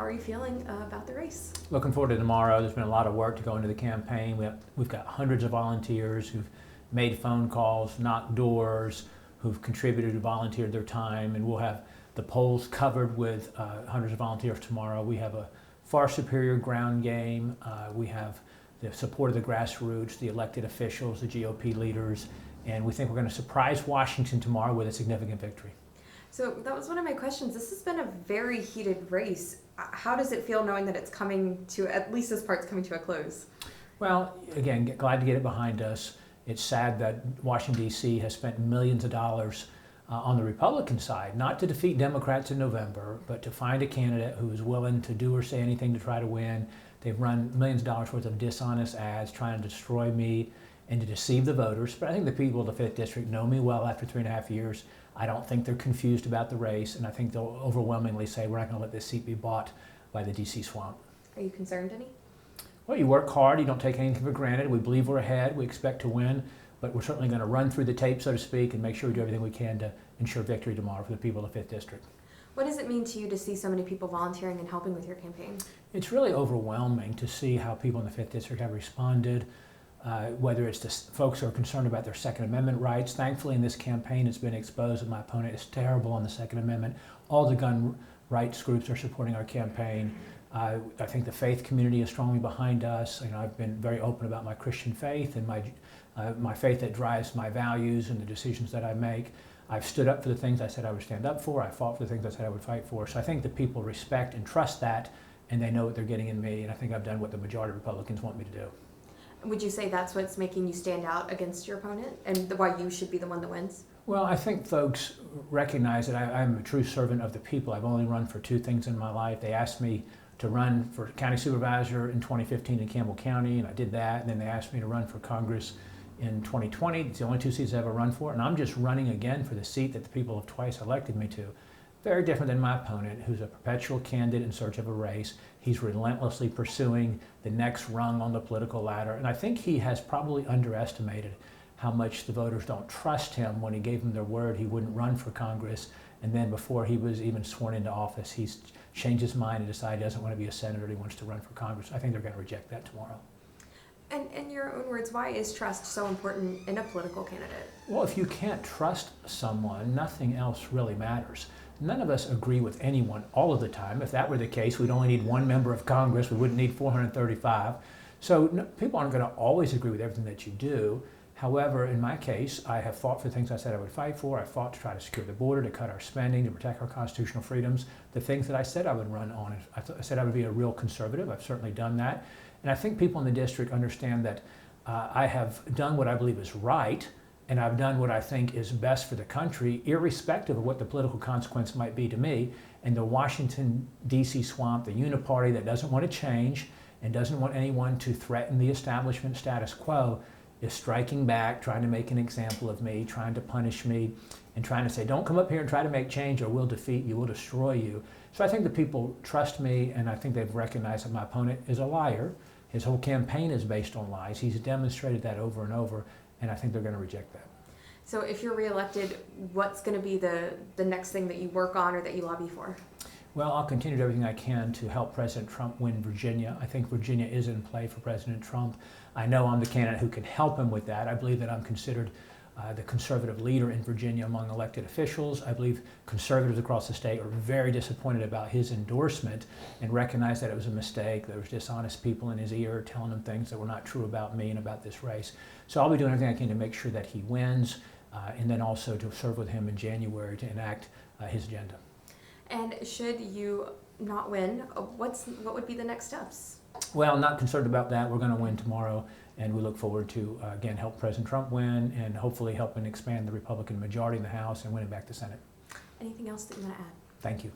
how are you feeling about the race? Looking forward to tomorrow. There's been a lot of work to go into the campaign. We've got hundreds of volunteers who've made phone calls, knocked doors, who've contributed and volunteered their time, and we'll have the polls covered with hundreds of volunteers tomorrow. We have a far superior ground game. We have the support of the grassroots, the elected officials, the GOP leaders, and we think we're going to surprise Washington tomorrow with a significant victory. So that was one of my questions. This has been a very heated race. How does it feel knowing that it's coming to, at least this part's coming to a close? Well, again, glad to get it behind us. It's sad that Washington, D.C. has spent millions of dollars on the Republican side, not to defeat Democrats in November, but to find a candidate who is willing to do or say anything to try to win. They've run millions of dollars worth of dishonest ads trying to destroy me and to deceive the voters. But I think the people of the Fifth District know me well after 3.5 years. I don't think they're confused about the race, and I think they'll overwhelmingly say we're not going to let this seat be bought by the D.C. swamp. Are you concerned any? Well, you work hard, you don't take anything for granted. We believe we're ahead, we expect to win, but we're certainly going to run through the tape, so to speak, and make sure we do everything we can to ensure victory tomorrow for the people of the 5th District. What does it mean to you to see so many people volunteering and helping with your campaign? It's really overwhelming to see how people in the 5th District have responded, whether it's the folks who are concerned about their Second Amendment rights. Thankfully, in this campaign, it's been exposed that my opponent is terrible on the Second Amendment. All the gun rights groups are supporting our campaign. I think the faith community is strongly behind us. I've been very open about my Christian faith and my faith that drives my values and the decisions that I make. I've stood up for the things I said I would stand up for. I fought for the things I said I would fight for. So I think the people respect and trust that, and they know what they're getting in me, and I think I've done what the majority of Republicans want me to do. Would you say that's what's making you stand out against your opponent and why you should be the one that wins? Well, I think folks recognize that I'm a true servant of the people. I've only run for 2 things in my life. They asked me to run for county supervisor in 2015 in Campbell County, and I did that. And then they asked me to run for Congress in 2020. It's the only 2 seats I've ever run for, and I'm just running again for the seat that the people have twice elected me to. Very different than my opponent, who's a perpetual candidate in search of a race. He's relentlessly pursuing the next rung on the political ladder, and I think he has probably underestimated how much the voters don't trust him when he gave them their word he wouldn't run for Congress, and then before he was even sworn into office, he's changed his mind and decided he doesn't want to be a senator, he wants to run for Congress. I think they're going to reject that tomorrow. And in your own words, why is trust so important in a political candidate? Well, if you can't trust someone, nothing else really matters. None of us agree with anyone all of the time. If that were the case, we'd only need 1 member of Congress. We wouldn't need 435. So people aren't going to always agree with everything that you do. However, in my case, I have fought for things I said I would fight for. I fought to try to secure the border, to cut our spending, to protect our constitutional freedoms, the things that I said I would run on. I said I would be a real conservative. I've certainly done that. And I think people in the district understand that I have done what I believe is right, and I've done what I think is best for the country, irrespective of what the political consequence might be to me. And the Washington, D.C. swamp, the uniparty that doesn't want to change and doesn't want anyone to threaten the establishment status quo, is striking back, trying to make an example of me, trying to punish me, and trying to say, don't come up here and try to make change or we'll defeat you, we'll destroy you. So I think the people trust me, and I think they've recognized that my opponent is a liar. His whole campaign is based on lies. He's demonstrated that over and over, and I think they're going to reject that. So if you're reelected, what's going to be the next thing that you work on or that you lobby for? Well, I'll continue to do everything I can to help President Trump win Virginia. I think Virginia is in play for President Trump. I know I'm the candidate who can help him with that. I believe that I'm considered the conservative leader in Virginia among elected officials. I believe conservatives across the state are very disappointed about his endorsement and recognize that it was a mistake. There was dishonest people in his ear telling him things that were not true about me and about this race. So I'll be doing everything I can to make sure that he wins, and then also to serve with him in January to enact his agenda. And should you not win, what would be the next steps? Well, I'm not concerned about that. We're going to win tomorrow, and we look forward to, again, help President Trump win and hopefully helping expand the Republican majority in the House and winning back the Senate. Anything else that you want to add? Thank you.